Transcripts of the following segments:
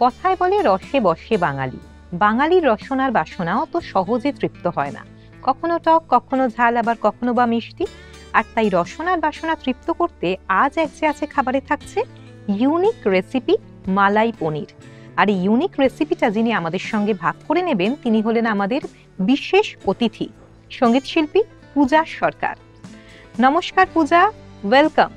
কথায় বলে রসে বসে বাঙালি। বাঙালির রসনার বাসনা অত সহজে তৃপ্ত হয় না, কখনো টক, কখনো ঝাল, আবার কখনো বা মিষ্টি। আর তাই রসনার বাসনা তৃপ্ত করতে আজ এক যে আছে খাবারে থাকছে ইউনিক রেসিপি মালাই পনির। আর এই ইউনিক রেসিপিটা যিনি আমাদের সঙ্গে ভাগ করে নেবেন তিনি হলেন আমাদের বিশেষ অতিথি, সঙ্গীত শিল্পী পূজা সরকার। নমস্কার পূজা, ওয়েলকাম।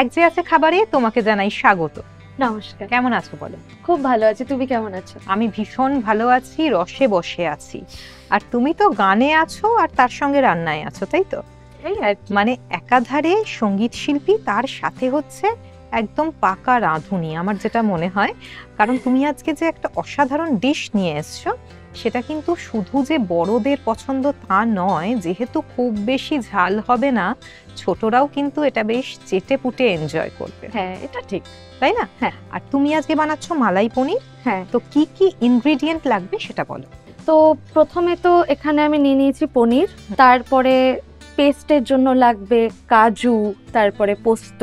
এক যে আছে খাবারে তোমাকে জানাই স্বাগত। নমস্কার। কেমন আছো বলো? খুব ভালো আছি, তুমি কেমন আছো? আমি ভীষণ ভালো আছি, রসে বসে আছি। আর তুমি তো গানে আছো আর তার সঙ্গে রান্নায় আছো, তাই তো? এই আর কি। মানে একাধারে সঙ্গীত শিল্পী, তার সাথে হচ্ছে একদম পাকা রাঁধুনি আমার যেটা মনে হয়। কারণ তুমি আজকে যে একটা অসাধারণ ডিশ নিয়ে এসছো, সেটা কিন্তু শুধু যে বড়দের পছন্দ তা নয়, যেহেতু খুব বেশি ঝাল হবে না, ছোটরাও কিন্তু এটা বেশ চেটে পুটে এনজয় করবে। হ্যাঁ, এটা ঠিক। তাই না? হ্যাঁ। আর তুমি আজকে বানাচ্ছ মালাই পনির। হ্যাঁ, তো কি কি ইনগ্রেডিয়েন্ট লাগবে সেটা বলো। তো প্রথমে তো এখানে আমি নিয়ে নিয়েছি পনির, তারপরে পেস্টের জন্য লাগবে কাজু, তারপরে পোস্ত,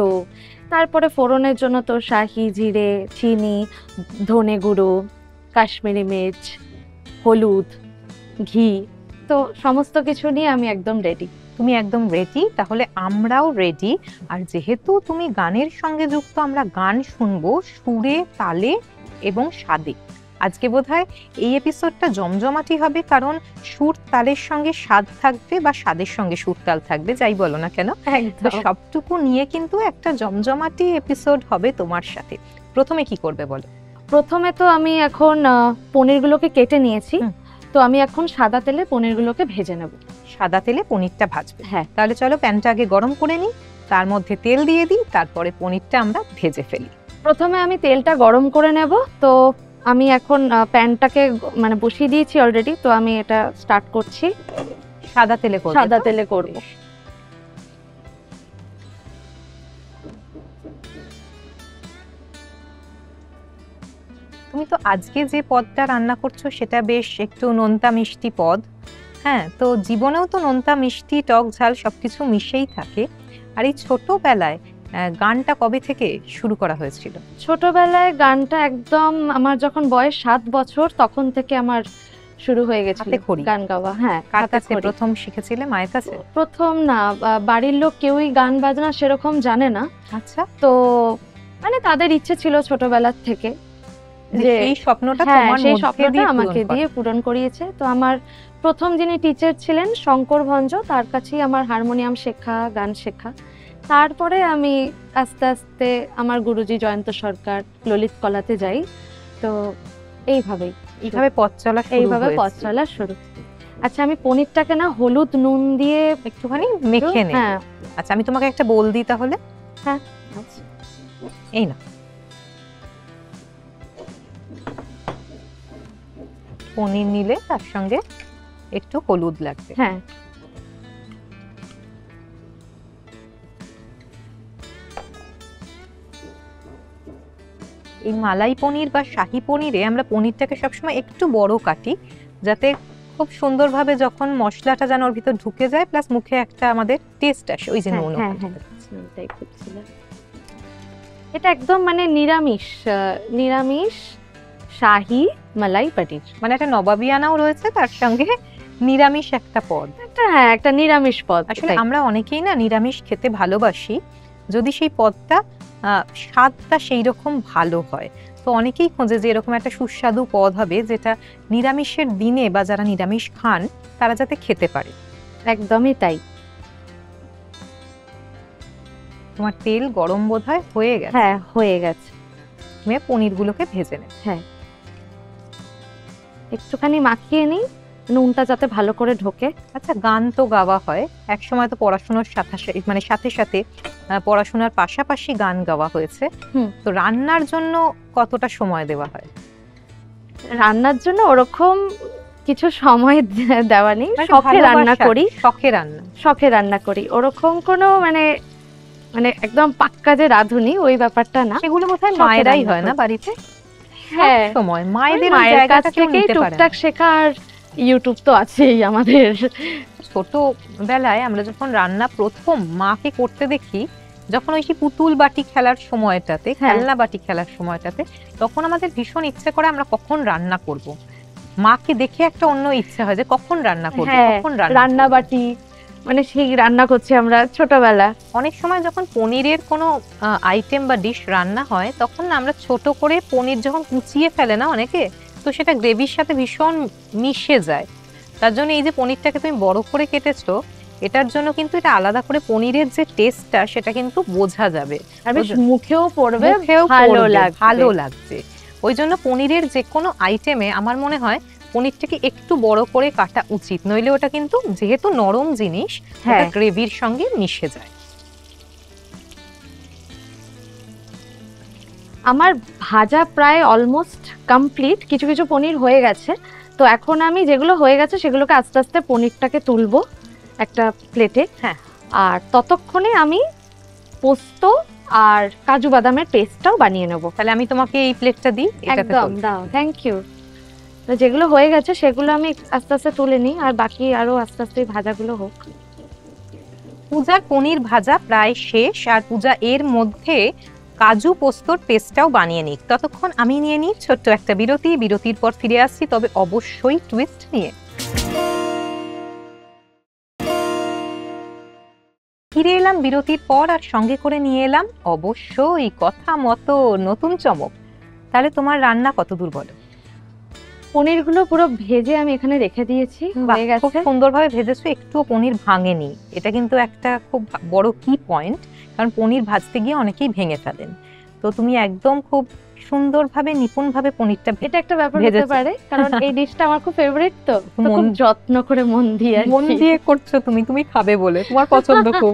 তারপরে ফোড়নের জন্য তো শাহি জিরে, চিনি, ধনে গুঁড়ো, কাশ্মীরি মির্চ, হলুদ, ঘি। তো সমস্ত কিছু নিয়ে আমি একদম রেডি। তুমি একদম রেডি, তাহলে আমরাও রেডি। আর যেহেতু তুমি গানের সঙ্গে যুক্ত, আমরা গান শুনবো সুরে, তালে এবং স্বাদে। আজকে বোধহয় এই এপিসোডটা জমজমাটি হবে, কারণ সুর তালের সঙ্গে স্বাদ থাকবে বা স্বাদের সঙ্গে সুর তাল থাকবে, যাই বলো না কেন। তো সবটুকু নিয়ে কিন্তু একটা জমজমাটি এপিসোড হবে তোমার সাথে। প্রথমে কি করবে বলো? প্রথমে তো আমি এখন পনিরগুলোকে কেটে নিয়েছি, তো আমি এখন সাদা তেলে পনিরগুলোকে ভেজে নেব। সাদা তেলে পনিরটা ভাজবে? হ্যাঁ। তাহলে চলো প্যানটা আগে গরম করে নিই, তার মধ্যে তেল দিয়ে দিই, তারপরে পনিরটা আমরা ভেজে ফেলি। প্রথমে আমি তেলটা গরম করে নেব। তো আমি এখন প্যানটাকে মানে বসিয়ে দিয়েছি অলরেডি, তো আমি এটা স্টার্ট করছি। সাদা তেলে করব? সাদা তেলে করব। তুমি তো আজকে যে পদটা রান্না করছো সেটা বেশ একটু নোনতা মিষ্টি পদ। হ্যাঁ, তো জীবনেও তো নোনতা মিষ্টি টক ঝাল সবকিছু মিশেই থাকে। আর এই ছোটবেলায় গানটা কবে থেকে শুরু করা হয়েছিল? ছোটবেলায় গানটা একদম আমার যখন বয়স 7 বছর তখন থেকে আমার শুরু হয়ে গেছিল গান গাওয়া। হ্যাঁ। কার কাছে প্রথম শিখেছিলে? মায়ের কাছে? প্রথম না, বাড়ির লোক কেউই গান বাজনা সেরকম জানে না। আচ্ছা। তো মানে তাদের ইচ্ছে ছিল ছোটবেলার থেকে যে এই স্বপ্নটা তোমার সেই স্বপ্নটা আমাকে দিয়ে পূরণ করিয়েছে। তো আমার প্রথম যিনি টিচার ছিলেন শঙ্কর ভঞ্জ, তার কাছেই আমার হারমোনিয়াম শেখা, গান শেখা। তারপরে আমি আস্তে আস্তে আমার গুরুজি জয়ন্ত সরকার ললিত কলাতে যাই। তো এইভাবে পথ চলা শুরু। আচ্ছা, আমি পনিরটাকে না হলুদ নুন দিয়ে একটুখানি মেখে নেব। হ্যাঁ। আচ্ছা, আমি তোমাকে একটা বোল দিই তাহলে। হ্যাঁ, আচ্ছা। এই না, পনির নিলে তার সঙ্গে একটু হলুদ লাগবে। হ্যাঁ। এই মালাই পনির বা শাহী পনিরে আমরা পনিরটাকে সবসময় একটু বড় কাটি, যাতে খুব সুন্দরভাবে যখন মশলাটা যেন ওর ভিতর ঢুকে যায়, প্লাস মুখে একটা আমাদের টেস্ট আসে। ওই যে নুন। এটা একদম মানে নিরামিষ শাহী মালাই পনির, মানে একটা নবাবিয়ানাও রয়েছে তার সঙ্গে, নিরামিষ একটা পদ। একটা নিরামিষ পদ। আসলে আমরা অনেকেই না নিরামিষ খেতে ভালোবাসি, যদি সেই পদটা স্বাদটা সেই রকম ভালো হয়। তো অনেকেই খোঁজে যে এরকম একটা সুস্বাদু পদ হবে যেটা নিরামিষের দিনে বা যারা নিরামিষ খান তারা যাতে খেতে পারে। একদমই তাই। তোমার তেল গরম বোধহয় হয়ে গেছে? হ্যাঁ, হয়ে গেছে। তুমি পনিরগুলোকে ভেজে নেবে। হ্যাঁ, একটুখানি মাখিয়ে নিই নুনটা যাতে ভালো করে ঢোকে। আচ্ছা, গান তো গাওয়া হয়, এক সময় তো পড়াশোনার সাথে সাথে পড়াশোনার পাশাপাশি গান গাওয়া হয়েছে। তো রান্নার জন্য কতটা সময় দেওয়া হয়? রান্নার জন্য ওরকম কিছু সময় দেওয়া নেই, শখে রান্না করি। ওরকম কোনো মানে একদম পাক্কা যে রাঁধুনি ওই ব্যাপারটা না। সেগুলো বোধহয় মায়েরাই হয় না বাড়িতে? হ্যাঁ, সময় মায়েদের কাছ থেকেই টুকটাক শেখা। আর ইউটিউব তো আছেই আমাদের। ছোটবেলায় আমরা যখন রান্না প্রথম মাকে করতে দেখি, যখন ওই সেই পুতুল বাটি খেলার সময়টাতে, হ্যাঁ। খেলনা বাটি খেলার সময়টাতে, তখন আমাদের ভীষণ ইচ্ছে করে আমরা কখন রান্না করব। মাকে দেখে একটা অন্য ইচ্ছে হয় যে কখন রান্না করব, হ্যাঁ, কখন রান্না বাটি, মানে সেই রান্না করছি আমরা ছোটবেলা। অনেক সময় যখন পনিরের কোনো আইটেম বা ডিশ রান্না হয়, তখন না আমরা ছোট করে পনির যখন কুচিয়ে ফেলে না অনেকে, তো সেটা গ্রেভির সাথে ভীষণ মিশে যায়। তার জন্য এই যে পনিরটাকে তুমি বড় করে কেটেছো, এটার জন্য কিন্তু এটা আলাদা করে পনিরের যে টেস্টটা সেটা কিন্তু বোঝা যাবে, আর বেশ মুখেও পড়বে, মুখেও ভালো পড়বে, লাগবে। ভালো লাগছে। ওই জন্য পনিরের যে কোনো আইটেমে আমার মনে হয় পনিরটাকে একটু বড় করে কাটা উচিত, নইলে ওটা কিন্তু যেহেতু নরম জিনিস, হ্যাঁ, গ্রেভির সঙ্গে মিশে যায়। আমার ভাজা প্রায় অলমোস্ট কমপ্লিট, কিছু কিছু পনির হয়ে গেছে। তো এখন আমি যেগুলো হয়ে গেছে সেগুলোকে আস্তে আস্তে পনিরটাকে তুলবো একটা প্লেটে। হ্যাঁ। আর ততক্ষণে আমি পোস্ত আর কাজু বাদামের পেস্টটাও বানিয়ে নেব। তাহলে আমি তোমাকে এই প্লেটটা দিই, এটাতে একদম তোলো। দাও, থ্যাংক ইউ। তো যেগুলো হয়ে গেছে সেগুলো আমি আস্তে আস্তে তুলে নিই, আর বাকি আরো আস্তে আস্তে ভাজাগুলো হোক। পূজার পনির ভাজা প্রায় শেষ, আর পূজা এর মধ্যে কাজু পোস্তর পেস্টটাও বানিয়ে নিক। ততক্ষণ আমি নিয়ে নিই ছোট্ট একটা বিরতি। বিরতির পর ফিরে আসছি, তবে অবশ্যই টুইস্ট নিয়ে। ফিরে এলাম বিরতির পর, আর সঙ্গে করে নিয়ে এলাম অবশ্যই কথা মতো নতুন চমক। তাহলে তোমার রান্না কত দূর বলো? পনিরগুলো পুরো ভেজে আমি এখানে রেখে দিয়েছি, হয়ে খুব গেছে। সুন্দরভাবে ভেজেছো, একটুও পনির ভাঙেনি। এটা কিন্তু একটা খুব বড় কি পয়েন্ট, কারণ পনির ভাজতে গিয়ে অনেকেই ভেঙে ফেলেন। তো তুমি একদম খুব সুন্দরভাবে নিপুণভাবে পনিরটা এটা একটা ব্যাপার হতে পারে, কারণ এই ডিশটা আমার খুব ফেভারিট। তো খুব যত্ন করে মন দিয়ে করছো তুমি, তুমি খাবে বলে, তোমার পছন্দ খুব।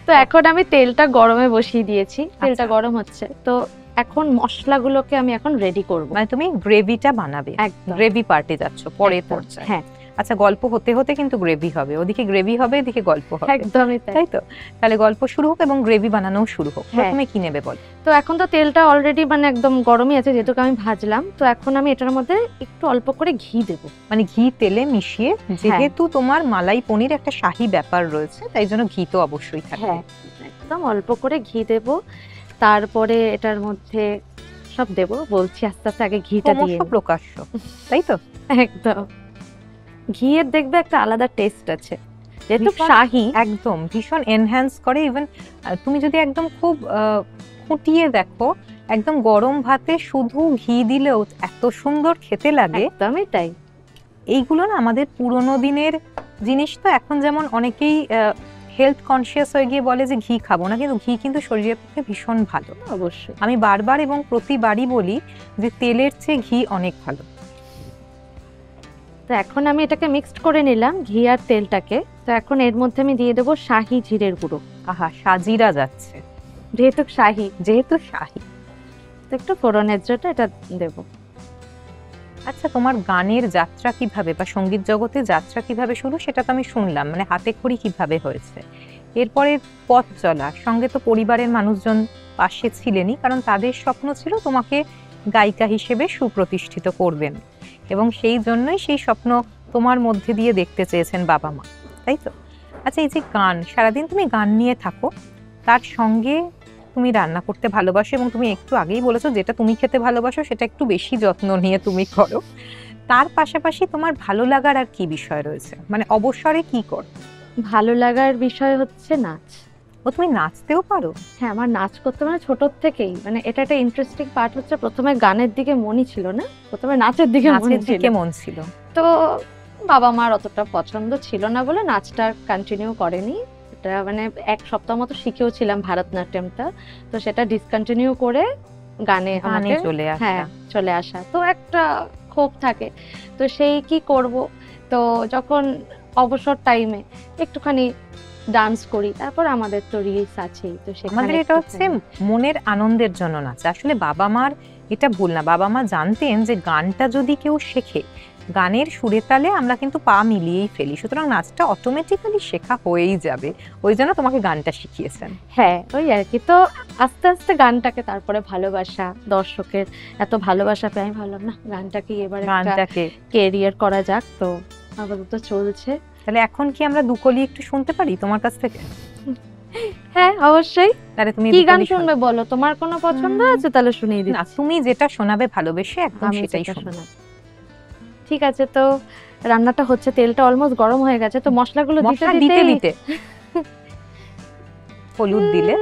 তো এখন আমি তেলটা গরমে বসিয়ে দিয়েছি, তেলটা আচ্ছা। গরম হচ্ছে। তো এখন মশলাগুলোকে আমি এখন রেডি করব। মানে তুমি গ্রেভিটা বানাবে, একদম গ্রেভি পার্টে যাচ্ছ পরের একদম, পর্যায়ে। হ্যাঁ আচ্ছা, গল্প হতে হতে কিন্তু গ্রেভি হবে, ওদিকে গ্রেভি হবে, এদিকে গল্প হবে, একদমই তাই। তাই তো? তাহলে গল্প শুরু হোক এবং গ্রেভি বানানো শুরু হোক। হ্যাঁ। প্রথমে কি নেবে বল? তো এখন তো তেলটা অলরেডি মানে একদম গরমই আছে, যেহেতু আমি ভাজলাম। তো এখন আমি এটার মধ্যে একটু অল্প করে ঘি দেব, মানে ঘি তেলে মিশিয়ে, যেহেতু তোমার মালাই পনির একটা শাহী ব্যাপার রয়েছে, তাই জন্য ঘি তো অবশ্যই থাকবে। হ্যাঁ একদম অল্প করে ঘি দেব। তারপরে এটার মধ্যে সব দেব, বলছি আস্তে আস্তে, আগে ঘিটা দিয়ে ক্রমশ প্রকাশ্য, তাই তো? একদম। ঘিয়ের দেখবে একটা আলাদা টেস্ট আছে, যেহেতু ভীষণ- শাহী। একদম ভীষণ এনহ্যান্স করে। ইভেন তুমি যদি একদম খুব ফুটিয়ে দেখো, একদম গরম ভাতে শুধু ঘি দিলেও এত সুন্দর খেতে লাগে। একদমই তাই। এইগুলো না আমাদের পুরোনো দিনের জিনিস। তো এখন যেমন অনেকেই হেলথ কনসিয়াস হয়ে গিয়ে বলে যে ঘি খাবো না, কিন্তু ঘি কিন্তু শরীরের পক্ষে ভীষণ ভালো। অবশ্যই। আমি বারবার এবং প্রতিবারই বলি যে তেলের চেয়ে ঘি অনেক ভালো। তো এখন আমি এটাকে মিক্সড করে নিলাম, ঘি আর তেলটাকে। তো এখন এর মধ্যে আমি দিয়ে দেবো শাহী জিরের গুঁড়ো। আহা, সাজিরা যাচ্ছে, যেহেতু শাহী, যেহেতু শাহী। তো একটু ফোড়নের জন্য এটা দেবো। আচ্ছা, তোমার গানের যাত্রা কিভাবে বা সঙ্গীত জগতে যাত্রা কিভাবে শুরু, সেটা তো আমি শুনলাম, মানে হাতে খড়ি কিভাবে হয়েছে, এরপরে পথ চলা, সঙ্গে তো পরিবারের মানুষজন পাশে ছিলেনই, কারণ তাদের স্বপ্ন ছিল তোমাকে গায়িকা হিসেবে সুপ্রতিষ্ঠিত করবেন, এবং সেই জন্যই সেই স্বপ্ন তোমার মধ্যে দিয়ে দেখতে চেয়েছেন বাবা মা, তাই তো? আচ্ছা, এই যে গান, সারাদিন তুমি গান নিয়ে থাকো, তার সঙ্গে তুমি রান্না করতে ভালোবাসো, এবং তুমি একটু আগেই বলেছো যেটা তুমি খেতে ভালোবাসো সেটা একটু বেশি যত্ন নিয়ে তুমি করো। তার পাশাপাশি তোমার ভালো লাগার আর কি বিষয় রয়েছে, মানে অবসরে কি করো? ভালো লাগার বিষয় হচ্ছে নাচ। ও, তুমি নাচতেও পারো? হ্যাঁ, আমার নাচ করতে মানে ছোটোর থেকেই, মানে এটা একটা ইন্টারেস্টিং পার্ট হচ্ছে, প্রথমে গানের দিকে মনই ছিল না, প্রথমে নাচের দিকে মন নাচের ছিল। দিকে মন ছিল। তো বাবা মার অতটা পছন্দ ছিল না বলে নাচটা কন্টিনিউ করেনি। এটা মানে এক সপ্তাহ মতো শিখেও ছিলাম ভারতনাট্যমটা, তো সেটা ডিসকন্টিনিউ করে গানে আমাকে চলে আসা। হ্যাঁ চলে আসা। তো একটা ক্ষোভ থাকে, তো সেই কি করব। তো যখন অবসর টাইমে একটুখানি ডান্স করি, তারপর আমাদের তো রিলস আছেই, তো আমাদের সেখানে এটা হচ্ছে মনের আনন্দের জন্য নাচ। আসলে বাবা মার এটা ভুল না, বাবা মা জানতেন যে গানটা যদি কেউ শেখে, গানের সুরে তালে আমরা কিন্তু পা মিলিয়েই ফেলি, সুতরাং নাচটা অটোমেটিক্যালি শেখা হয়েই যাবে, ওই জন্য তোমাকে গানটা শিখিয়েছেন। হ্যাঁ ওই আর কি। তো আস্তে আস্তে গানটাকে, তারপরে ভালোবাসা, দর্শকের এত ভালোবাসা পেয়ে আমি ভাবলাম না, গানটাকে এবার গানটাকে কেরিয়ার করা যাক। তো আপাতত চলছে। তাহলে এখন কি আমরা দুকলি একটু শুনতে পারি তোমার কাছ থেকে? হ্যাঁ অবশ্যই। তাহলে তুমি কি গান দুকলি শুনবে বলো, তোমার কোনো পছন্দ আছে তাহলে শুনিয়ে দিই। না, তুমি যেটা শোনাবে ভালোবেসে একদম আমি সেটাই যেটা শোনাবো। শোনাবো। ঠিক আছে, তো রান্নাটা হচ্ছে, তেলটা অলমোস্ট গরম হয়ে গেছে, তো মশলাগুলো মশলা দিতে দিতে হলুদ দিলে।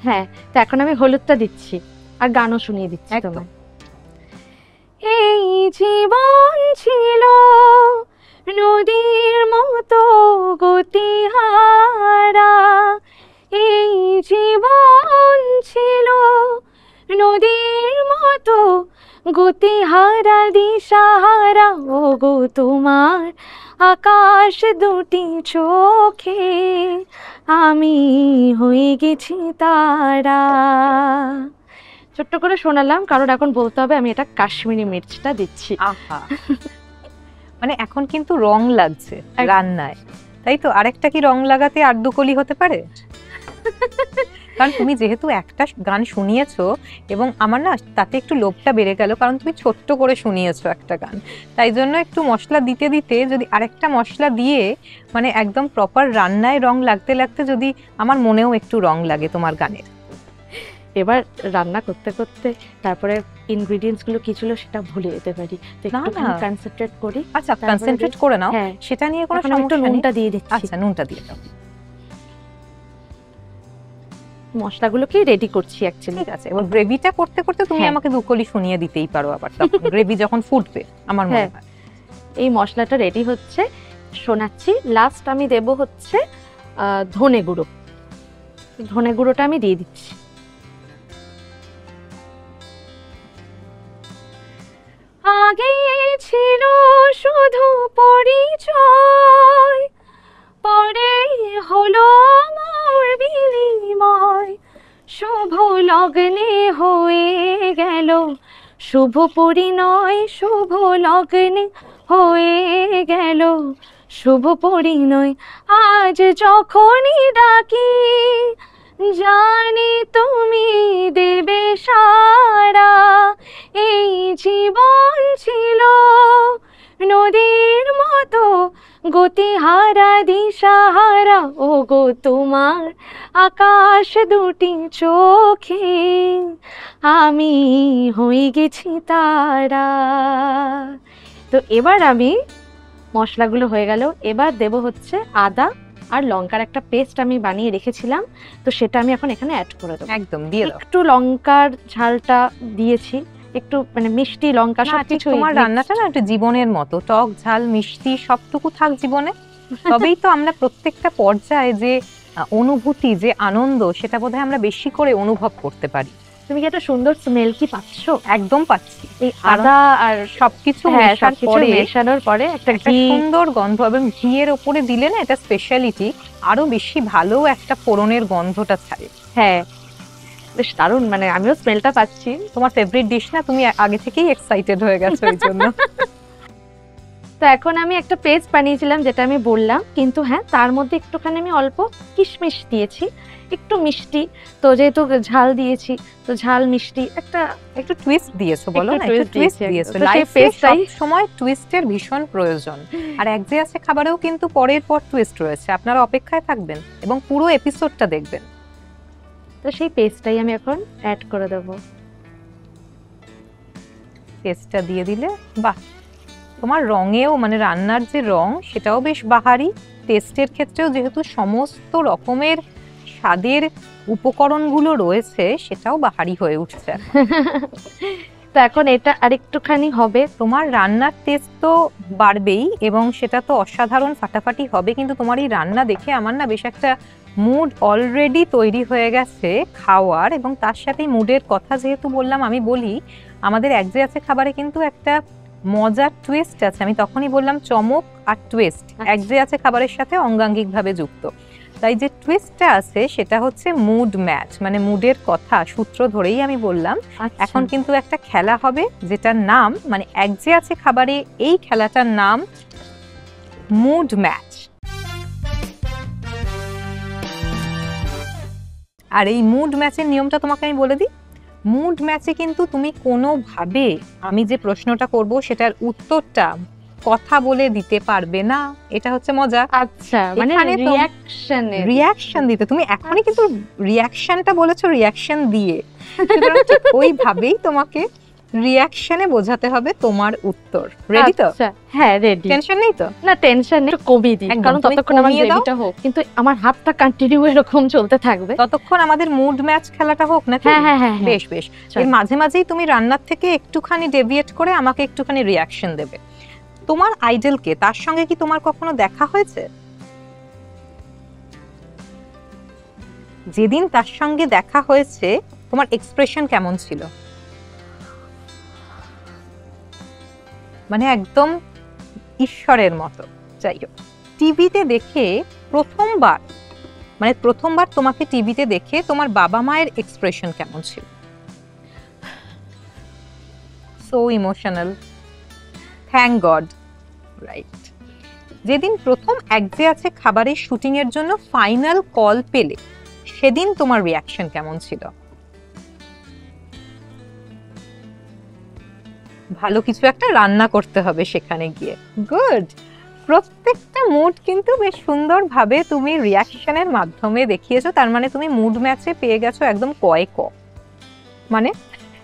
হ্যাঁ, তো এখন আমি হলুদটা দিচ্ছি আর গানও শুনিয়ে দিচ্ছি একদম। তোমায়। এই জীবন ছিল নদীর মতো গতিহারা, এই জীবন ছিল নদীর মতো গতিহারা দিশাহারা, ও গো তোমার আকাশ দুটি চোখে আমি হয়ে গেছি তারা। ছোট্ট করে শোনালাম, কারণ এখন বলতে হবে আমি এটা কাশ্মীরি মির্চটা দিচ্ছি। আহা, মানে এখন কিন্তু রং লাগছে রান্নায়, তাই তো? আরেকটা কি রং লাগাতে আর দুকলি হতে পারে? কারণ তুমি যেহেতু একটা গান শুনিয়েছো এবং আমার না তাতে একটু লোভটা বেড়ে গেল, কারণ তুমি ছোট্ট করে শুনিয়েছো একটা গান, তাই জন্য একটু মশলা দিতে দিতে যদি আরেকটা মশলা দিয়ে মানে একদম প্রপার রান্নায় রং লাগতে লাগতে যদি আমার মনেও একটু রং লাগে তোমার গানের। এবার রান্না করতে করতে তারপরে ইনগ্রেডিয়েন্টস গুলো কি ছিল সেটা ভুলে যেতে পারি, তো একটুখানি কনসেন্ট্রেট করি। আচ্ছা, কনসেন্ট্রেট করে নাও, হ্যাঁ, সেটা নিয়ে কোনো একটু সমস্যা নেই। নুনটা দিয়ে দিচ্ছি। আচ্ছা, নুনটা দিয়ে দাও। মশলাগুলোকে রেডি করছি অ্যাকচুয়ালি। ঠিক আছে, এবার গ্রেভিটা করতে করতে তুমি আমাকে দুকলি শুনিয়ে দিতেই পারো আবার, তখন গ্রেভি যখন ফুটবে আমার মনে হয়। এই মশলাটা রেডি হচ্ছে, শোনাচ্ছি। লাস্ট আমি দেব হচ্ছে ধনে গুঁড়ো, ধনে গুঁড়োটা আমি দিয়ে দিচ্ছি। আগে ছিল শুধু পরিচয়, পরে হলো মোর বিনিময়, শুভ লগ্নে হয়ে গেল শুভ পরিণয়, শুভ লগ্নে হয়ে গেল শুভ পরিণয়, আজ যখনই ডাকি জানি তুমি দেবে সাড়া, এই জীবন ছিল নদীর মতো গতিহারা দিশাহারা, ও গো তোমার আকাশ দুটি চোখে আমি হয়ে গেছি তারা। তো এবার আমি মশলাগুলো হয়ে গেল, এবার দেব হচ্ছে আদা আর লঙ্কার একটা পেস্ট আমি বানিয়ে রেখেছিলাম, তো সেটা আমি এখন এখানে অ্যাড করে দেবো। একদম দিয়ে দাও। একটু লঙ্কার ঝালটা দিয়েছি, একটু মানে মিষ্টি লঙ্কা সবকিছু। তোমার রান্নাটা না একটা জীবনের মতো, টক ঝাল মিষ্টি সবটুকু থাক জীবনে, তবেই তো আমরা প্রত্যেকটা পর্যায়ে যে অনুভূতি, যে আনন্দ, সেটা বোধহয় আমরা বেশি করে অনুভব করতে পারি। তুমি কি একটা সুন্দর স্মেল কি পাচ্ছ? একদম পাচ্ছি। এই আদা আর সবকিছু মেশানোর পরে একটা সুন্দর গন্ধ, এবং ঘিয়ের ওপরে দিলে না এটা স্পেশালিটি, আরো বেশি ভালো একটা ফোড়নের গন্ধটা ছাড়ে। হ্যাঁ, বেশ দারুণ, মানে আমিও স্মেলটা পাচ্ছি। তোমার ফেভারিট ডিশ না, তুমি আগে থেকেই এক্সাইটেড হয়ে গেছো এই জন্য। তো এখন আমি একটা পেস্ট বানিয়েছিলাম যেটা আমি বললাম, কিন্তু হ্যাঁ তার মধ্যে একটুখানি আমি অল্প কিশমিশ দিয়েছি, একটু মিষ্টি, তো যেহেতু ঝাল দিয়েছি তো ঝাল মিষ্টি একটু টুইস্ট দিয়েছো, বলো না, একটু টুইস্ট দিয়েছো। লাইফে সব সময় টুইস্টের ভীষণ প্রয়োজন, আর এক যে আছে খাবারেও কিন্তু পরের পর টুইস্ট রয়েছে। আপনারা অপেক্ষায় থাকবেন এবং পুরো এপিসোডটা দেখবেন। তো সেই পেস্টটাই আমি এখন অ্যাড করে দেব। পেস্টটা দিয়ে দিলে বাহ, তোমার রঙেও মানে রান্নার যে রং সেটাও বেশ বাহারি, টেস্টের ক্ষেত্রেও যেহেতু সমস্ত রকমের স্বাদের উপকরণগুলো রয়েছে সেটাও বাহারি হয়ে উঠছে। তো এখন এটা আরেকটুখানি হবে, তোমার রান্নার টেস্ট তো বাড়বেই এবং সেটা তো অসাধারণ ফাটাফাটি হবে, কিন্তু তোমার এই রান্না দেখে আমার না বেশ একটা মুড অলরেডি তৈরি হয়ে গেছে খাওয়ার। এবং তার সাথে মুডের কথা যেহেতু বললাম, আমি বলি আমাদের এক যে আছে খাবারে কিন্তু একটা মজার টুইস্ট আছে। আমি তখনই বললাম চমক আর টুইস্ট এক যে আছে খাবারের সাথে অঙ্গাঙ্গিকভাবে যুক্ত। তাই যে টুইস্টটা আছে সেটা হচ্ছে মুড ম্যাচ, মানে মুডের কথা সূত্র ধরেই আমি বললাম। এখন কিন্তু একটা খেলা হবে যেটার নাম, মানে এক যে আছে খাবারে এই খেলাটার নাম মুড ম্যাচ। আর এই মুড ম্যাচের নিয়মটা তোমাকে আমি বলে দিই। মুড ম্যাচে কিন্তু তুমি কোনোভাবে আমি যে প্রশ্নটা করব সেটার উত্তরটা কথা বলে দিতে পারবে না, এটা হচ্ছে মজা। আচ্ছা, মানে এখানে তো রিয়াকশন দিতে, তুমি এখনই কিন্তু রিয়াকশনটা বলেছো রিয়াকশন দিয়ে, সুতরাং ঠিক ওইভাবেই তোমাকে রিয়াকশনে বোঝাতে হবে তোমার উত্তর। রেডি তো? হ্যাঁ রেডি। টেনশন নেই তো? না টেনশন নেই, একটু কমিয়ে দিই, কারণ ততক্ষণ আমার গ্রেভিটা হোক, কিন্তু আমার হাতটা কন্টিনিউ এরকম চলতে থাকবে ততক্ষণ আমাদের মুড ম্যাচ খেলাটা হোক নাকি? হ্যাঁ হ্যাঁ, বেশ বেশ। এর মাঝে মাঝেই তুমি রান্নার থেকে একটুখানি ডেভিয়েট করে আমাকে একটুখানি রিয়াকশন দেবে। তোমার আইডলকে, তার সঙ্গে কি তোমার কখনো দেখা হয়েছে? যেদিন তার সঙ্গে দেখা হয়েছে তোমার এক্সপ্রেশন কেমন ছিল? মানে একদম ঈশ্বরের মতো। যাই হোক, টিভিতে দেখে প্রথমবার, মানে প্রথমবার তোমাকে টিভিতে দেখে তোমার বাবা মায়ের এক্সপ্রেশন কেমন ছিল? So emotional, thank god, right. যেদিন প্রথম এক যে আছে খাবারের শুটিং এর জন্য ফাইনাল কল পেলে, সেদিন তোমার রিয়াকশন কেমন ছিল? ভালো কিছু একটা রান্না করতে হবে সেখানে গিয়ে। গুড। প্রত্যেকটা মুড কিন্তু বেশ সুন্দরভাবে তুমি রিয়াকশনের মাধ্যমে দেখিয়েছো, তার মানে তুমি মুড ম্যাচে পেয়ে গেছো একদম কয় ক, মানে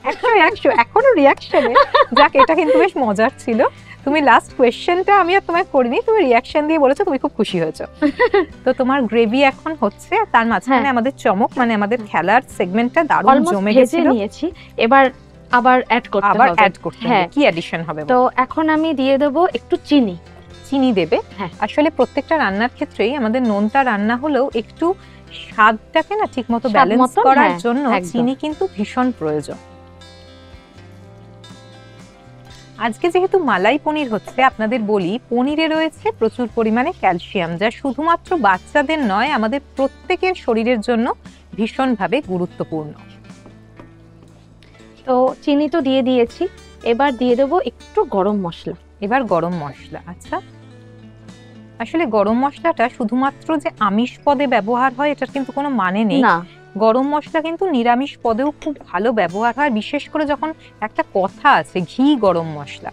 100 এখনো রিয়াকশনে। যাক, এটা কিন্তু বেশ মজার ছিল। তুমি লাস্ট কোয়েশ্চেনটা আমি আর তোমায় করিনি, তুমি রিয়াকশন দিয়ে বলেছো তুমি খুব খুশি হয়েছো। তো তোমার গ্রেভি এখন হচ্ছে, তার মাঝখানে আমাদের চমক, মানে আমাদের খেলার সেগমেন্টটা দারুণ জমে গেছিল। নিয়েছি, এবার আবার অ্যাড করতে হবে। আবার অ্যাড করতে হবে, কি অ্যাডিশন হবে? তো এখন আমি দিয়ে দেব একটু চিনি। চিনি দেবে? আসলে প্রত্যেকটা রান্নার ক্ষেত্রেই আমাদের নোনতা রান্না হলেও একটু স্বাদটাকে না ঠিকমতো ব্যালেন্স করার জন্য চিনি কিন্তু ভীষণ প্রয়োজন। আজকে যেহেতু মালাই পনির হচ্ছে, আপনাদের বলি পনিরে রয়েছে প্রচুর পরিমাণে ক্যালসিয়াম, যা শুধুমাত্র বাচ্চাদের নয়, আমাদের প্রত্যেকের শরীরের জন্য ভীষণভাবে গুরুত্বপূর্ণ। তো চিনি তো দিয়ে দিয়েছি, এবার দিয়ে দেবো একটু গরম মশলা। এবার গরম মশলা। আচ্ছা, আসলে গরম মশলাটা শুধুমাত্র যে আমিষ পদে ব্যবহার হয় এটার কিন্তু কোনো মানে নেই। গরম মশলা কিন্তু নিরামিষ পদেও খুব ভালো ব্যবহার হয়, বিশেষ করে যখন একটা কথা আছে ঘি গরম মশলা,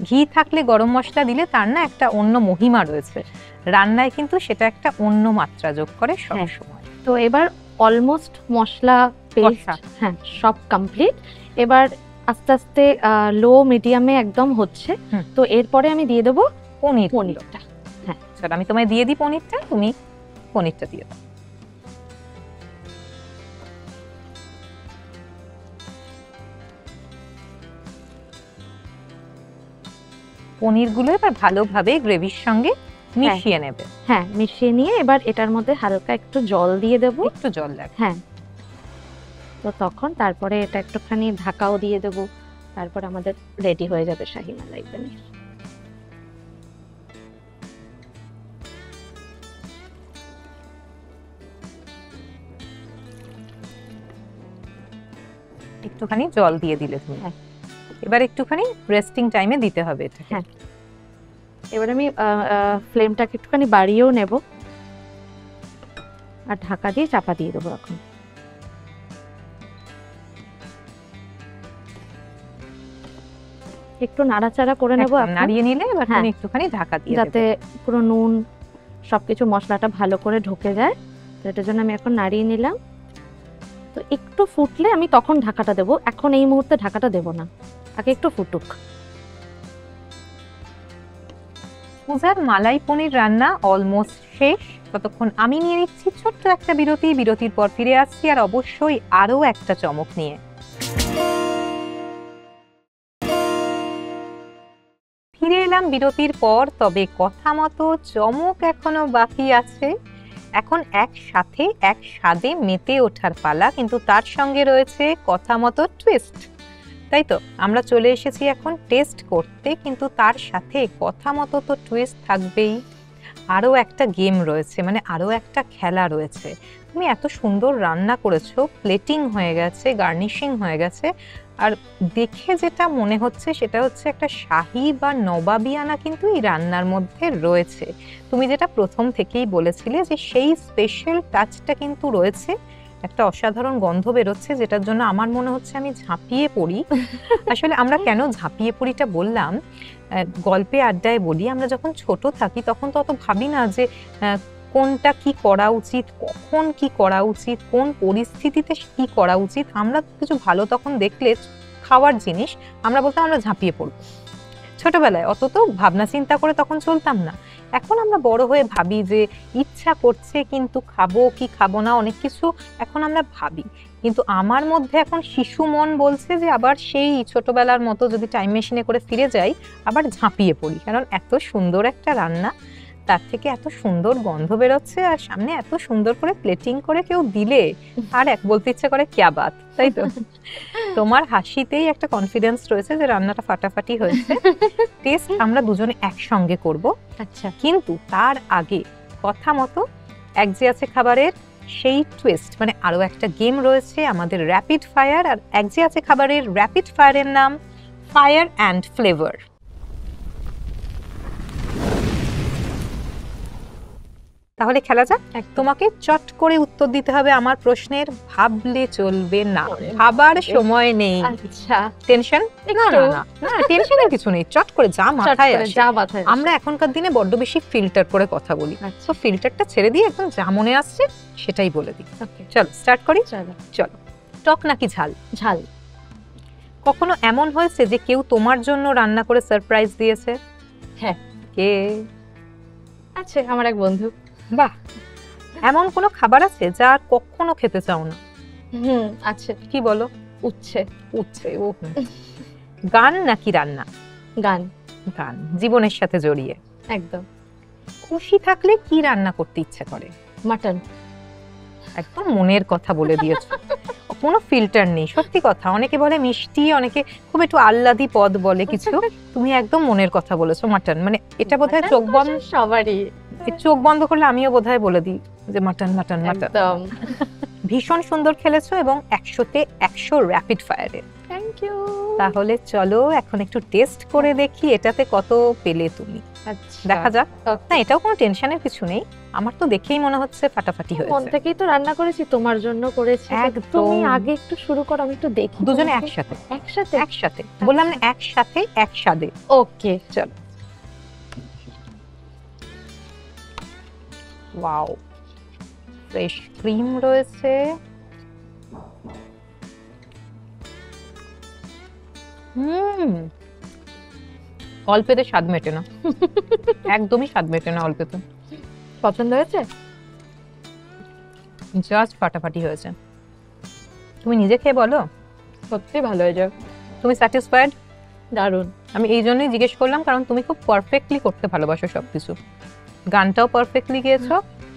ঘি থাকলে গরম মশলা দিলে তার না একটা অন্য মহিমা রয়েছে, রান্নায় কিন্তু সেটা একটা অন্য মাত্রা যোগ করে সব সময়। তো এবার অলমোস্ট মশলা পেস্ট সব কমপ্লিট। এবার আস্তে আস্তে লো মিডিয়ামে একদম হচ্ছে। তো এরপরে আমি দিয়ে দেবো পনিরটা। চলো আমি তোমায় দিয়ে দিই পনিরটা, তুমি পনিরটা দিয়ে দাও। পনিরগুলো এবার ভালোভাবে গ্রেভির সঙ্গে মিশিয়ে নেবে। মিশিয়ে নিয়ে এবার এটার মধ্যে হালকা একটু জল দিয়ে দেবো। একটু জল লাগবে। তো তখন তারপরে এটা একটুখানি ঢাকাও দিয়ে দেবো, তারপর আমাদের রেডি হয়ে যাবে শাহী মালাই পনির। একটুখানি জল দিয়ে দিলে তুমি। এবার একটুখানি রেস্টিং টাইমে দিতে হবে এটা। এবার আমি ফ্লেমটাকে একটুখানি বাড়িয়েও নেব আর ঢাকা দিয়ে চাপা দিয়ে দেবো। এখন একটু নাড়াচাড়া করে নেব, নাড়িয়ে নিলে এবার তুমি একটুখানি ঢাকা দিয়ে দেবে, যাতে পুরো নুন সবকিছু মশলাটা ভালো করে ঢুকে যায়। তো এটার জন্য আমি এখন নাড়িয়ে নিলাম। তো একটু ফুটলে আমি তখন ঢাকাটা দেবো, এখন এই মুহূর্তে ঢাকাটা দেব না, আগে একটু ফুটুক। পূজার মালাই পনির রান্না অলমোস্ট শেষ। ততক্ষণ আমি নিয়ে নিচ্ছি ছোট্ট একটা বিরতি, বিরতির পর ফিরে আসছি আর অবশ্যই আরো একটা চমক নিয়ে। ফিরে এলাম বিরতির পর, তবে কথা মতো চমক এখনো বাকি আছে। এখন একসাথে এক স্বাদে মেতে ওঠার পালা, কিন্তু তার সঙ্গে রয়েছে কথা মতো টুইস্ট। তাই তো আমরা চলে এসেছি এখন টেস্ট করতে, কিন্তু তার সাথে কথা মতো তো টুইস্ট থাকবেই। আরও একটা গেম রয়েছে, মানে আরও একটা খেলা রয়েছে। তুমি এত সুন্দর রান্না করেছো, প্লেটিং হয়ে গেছে, গার্নিশিং হয়ে গেছে, আর দেখে যেটা মনে হচ্ছে সেটা হচ্ছে একটা শাহী বা নবাবিয়ানা কিন্তু এই রান্নার মধ্যে রয়েছে। তুমি যেটা প্রথম থেকেই বলেছিলে যে সেই স্পেশাল টাচটা কিন্তু রয়েছে একটা অসাধারণ গন্ধ বেরোচ্ছে, যেটার জন্য আমার মনে হচ্ছে আমি ঝাঁপিয়ে পড়ি। আসলে আমরা কেন ঝাঁপিয়ে পড়িটা বললাম, গল্পে আড্ডায় বলি, আমরা যখন ছোট থাকি তখন তো অত ভাবি না যে কোনটা কি করা উচিত, কখন কি করা উচিত, কোন পরিস্থিতিতে কি করা উচিত। আমরা কিছু ভালো তখন দেখলে, খাওয়ার জিনিস, আমরা বলতাম আমরা ঝাঁপিয়ে পড়বো। ছোটবেলায় অত তো ভাবনা চিন্তা করে তখন চলতাম না। এখন আমরা বড় হয়ে ভাবি যে ইচ্ছা করছে কিন্তু খাবো কি খাবো না, অনেক কিছু এখন আমরা ভাবি। কিন্তু আমার মধ্যে এখন শিশু মন বলছে যে আবার সেই ছোটবেলার মতো যদি টাইম মেশিনে করে ফিরে যাই, আবার ঝাঁপিয়ে পড়ি। কারণ এত সুন্দর একটা রান্না, তার থেকে এত সুন্দর গন্ধ বেরোচ্ছে, আর সামনে এত সুন্দর করে প্লেটিং করে কেউ দিলে আর এক বলতে ইচ্ছে করে ক্যা বাত, তাই তো? তোমার হাসিতেই একটা কনফিডেন্স রয়েছে যে রান্নাটা ফাটাফাটি হয়েছে। টেস্ট আমরা দুজনে একসঙ্গে করব। আচ্ছা, কিন্তু তার আগে কথা মতো এক যে আছে খাবারের সেই টুইস্ট, মানে আরো একটা গেম রয়েছে আমাদের র্যাপিড ফায়ার। আর এক যে আছে খাবারের র্যাপিড ফায়ারের নাম ফায়ার অ্যান্ড ফ্লেভার। তাহলে খেলা যাক। তোমাকে চট করে উত্তর দিতে হবে আমার প্রশ্নের, ভাবলে চলবে না, ভাবার সময় নেই। আচ্ছা, টেনশন না না না না, টেনশনের কিছু নেই, চট করে যা মাথায় আসে। যা মাথায় আসে। আমরা এখনকার দিনে বড্ড বেশি ফিল্টার করে কথা বলি, আচ্ছা, তো ফিল্টারটা ছেড়ে দিয়ে একদম যা মনে আসছে সেটাই বলে দিই। ওকে, চলো স্টার্ট করি। চলো। চলো, টক নাকি ঝাল? ঝাল। কখনো এমন হয়েছে যে কেউ তোমার জন্য রান্না করে সারপ্রাইজ দিয়েছে? হ্যাঁ। কে? আছে আমার এক বন্ধু। বাহ। এমন কোনো খাবার আছে যা আর কখনো খেতে চাও না? আছে। কি বলো? উচ্ছে। উচ্ছে। ও, গান নাকি রান্না? গান। গান, জীবনের সাথে জড়িয়ে। একদম। খুশি থাকলে কি রান্না করতে ইচ্ছে করে? মাটন। একদম মনের কথা বলে দিয়েছো, কোনো ফিল্টার নেই, সত্যি কথা। অনেকে বলে মিষ্টি, অনেকে খুব একটু আহ্লাদি পদ বলে কিছু, তুমি একদম মনের কথা বলেছো, মাটন। মানে এটা বোধহয় চোখ বন্ধ, সবারই চোখ বন্ধ করলে আমিও বোধহয় বলে দিই যে মাটন মাটন মাটন। একদম। ভীষণ সুন্দর খেলেছো এবং 100তে 100 র্যাপিড ফায়ারে। Thank you. তাহলে চলো এখন একটু টেস্ট করে দেখি এটাতে কত পেলে তুমি। আচ্ছা, দেখা যাক। না, এটাও কোনো টেনশনের কিছু নেই, আমার তো দেখেই মনে হচ্ছে ফাটাফাটি মন হয়েছে। থেকেই তো রান্না করেছি, তোমার জন্য করেছি। একদম। তুমি আগে একটু শুরু করো, আমি একটু দেখি। দুজনে একসাথে একসাথে একসাথে বললাম না, একসাথে একসাথে। ওকে, চলো। ওয়াও, ফ্রেশ ক্রিম রয়েছে। অল্পেতে স্বাদ মেটে না, একদমই স্বাদ মেটে না অল্পেতে। পছন্দ হয়েছে? জাস্ট ফাটাফাটি হয়েছে। তুমি নিজে খেয়ে বলো সত্যি ভালো হয়েছে। তুমি স্যাটিসফাইড? দারুণ। আমি এই জন্যই জিজ্ঞেস করলাম, কারণ তুমি খুব পারফেক্টলি করতে ভালোবাসো সবকিছু। গানটাও পারফেক্টলি গেয়েছো,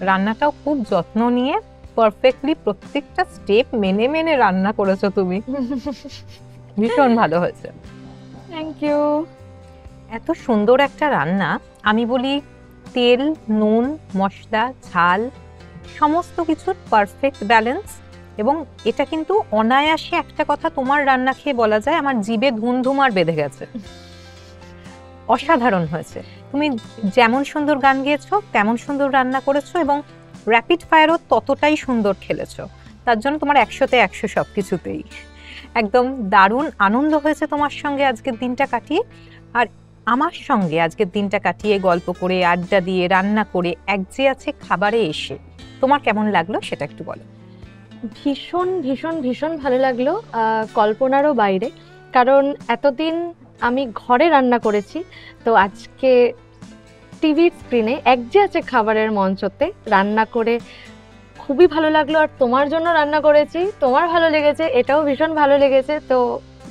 রান্নাটাও খুব যত্ন নিয়ে পারফেক্টলি প্রত্যেকটা স্টেপ মেনে মেনে রান্না করেছো তুমি। ভীষণ ভালো হয়েছে। Thank you. এত সুন্দর একটা রান্না, আমি বলি তেল, নুন, মশলা, ঝাল সমস্ত কিছুর পারফেক্ট ব্যালেন্স। এবং এটা কিন্তু অনায়াসে একটা কথা তোমার রান্না খেয়ে বলা যায়, আমার জিভে ধুমধুমার বেঁধে গেছে। অসাধারণ হয়েছে। তুমি যেমন সুন্দর গান গেয়েছো তেমন সুন্দর রান্না করেছো, এবং র্যাপিড ফায়ারও ততটাই সুন্দর খেলেছো। তার জন্য তোমার 100তে 100 সবকিছুতেই। একদম দারুণ আনন্দ হয়েছে তোমার সঙ্গে আজকের দিনটা কাটিয়ে। আর আমার সঙ্গে আজকের দিনটা কাটিয়ে গল্প করে, আড্ডা দিয়ে, রান্না করে, এক যে আছে খাবারে এসে তোমার কেমন লাগলো সেটা একটু বলো। ভীষণ ভীষণ ভীষণ ভালো লাগলো, কল্পনারও বাইরে। কারণ এতদিন আমি ঘরে রান্না করেছি, তো আজকে টিভির স্ক্রিনে এক যে আছে খাবারের মঞ্চতে রান্না করে খুবই ভালো লাগলো। আর তোমার জন্য রান্না করেছি, তোমার ভালো লেগেছে, এটাও ভীষণ ভালো লেগেছে। তো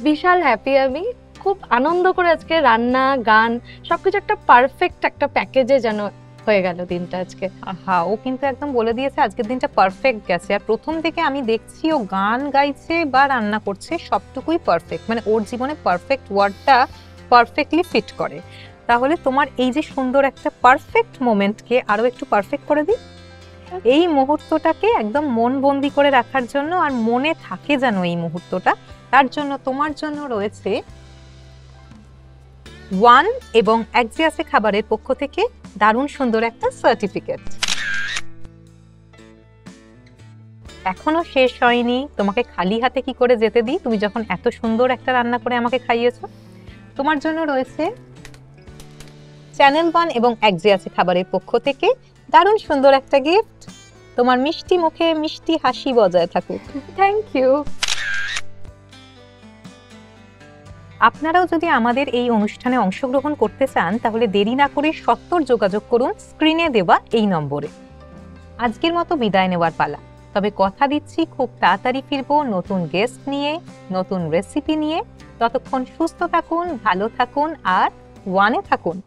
বিশাল হ্যাপি আমি, খুব আনন্দ করে আজকে রান্না, গান সবকিছু একটা পারফেক্ট একটা প্যাকেজে যেন হয়ে গেল দিনটা আজকে। হ্যাঁ, ও কিন্তু একদম বলে দিয়েছে আজকের দিনটা পারফেক্ট গেছে। আর প্রথম থেকে আমি দেখছি ও গান গাইছে বা রান্না করছে, সবটুকুই পারফেক্ট। মানে ওর জীবনে পারফেক্ট ওয়ার্ডটা পারফেক্টলি ফিট করে। তাহলে তোমার এই যে সুন্দর একটা পারফেক্ট মোমেন্টকে আরো একটু পারফেক্ট করে দিই। এই মুহূর্তটাকে একদম মন বন্দি করে রাখার জন্য, আর মনে থাকে যেন এই মুহূর্তটা, তার জন্য তোমার জন্য রয়েছে ওয়ান এবং এক যে আছে খাবারের পক্ষ থেকে দারুণ সুন্দর একটা সার্টিফিকেট। এখনো শেষ হয়নি, তোমাকে খালি হাতে কি করে যেতে দিই, তুমি যখন এত সুন্দর একটা রান্না করে আমাকে খাইয়েছো। তোমার জন্য রয়েছে চ্যানেল 1 এবং এক যে আছে খাবারের পক্ষ থেকে দারুণ সুন্দর একটা গিফট। তোমার মিষ্টি মুখে মিষ্টি হাসি বজায় থাকুক। Thank you. আপনারাও যদি আমাদের এই অনুষ্ঠানে অংশগ্রহণ করতে চান তাহলে দেরি না করে সত্বর যোগাযোগ করুন স্ক্রিনে দেওয়া এই নম্বরে। আজকের মতো বিদায় নেওয়ার পালা, তবে কথা দিচ্ছি খুব তাড়াতাড়ি ফিরবো নতুন গেস্ট নিয়ে, নতুন রেসিপি নিয়ে। ততক্ষণ সুস্থ থাকুন, ভালো থাকুন আর ওয়ানে থাকুন।